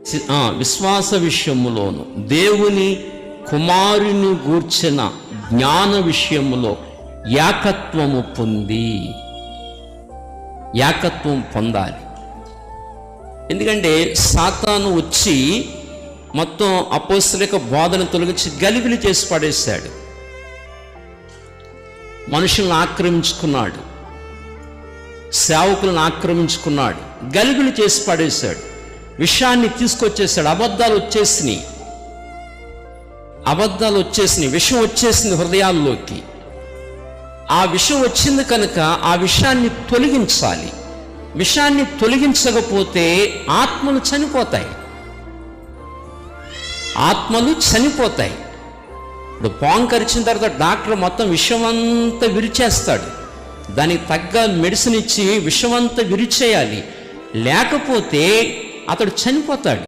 విశ్వాస విషయములోను దేవుని కుమారుని గూర్చిన జ్ఞాన విషయములో ఏకత్వము పొందాలి. ఎందుకంటే సాతాను వచ్చి మొత్తం అపోస్తలిక బోధన తొలగించి గలిబిలి చేసి పడేశాడు. మనుషులను ఆక్రమించుకున్నాడు, సేవకులను ఆక్రమించుకున్నాడు, గలిబిలి చేసి పడేశాడు. విషయాన్ని తీసుకొచ్చేసాడు. అబద్ధాలు వచ్చేసినాయి, విషం వచ్చేసింది హృదయాల్లోకి. ఆ విషం వచ్చింది కనుక ఆ విషయాన్ని తొలగించాలి. విషయాన్ని తొలగించకపోతే ఆత్మలు చనిపోతాయి. ఇప్పుడు పాము కరిచిన తర్వాత డాక్టర్ మొత్తం విషమంతా విరిచేస్తాడు. దానికి తగ్గ మెడిసిన్ ఇచ్చి విషమంతా విరిచేయాలి, లేకపోతే అతడు చనిపోతాడు.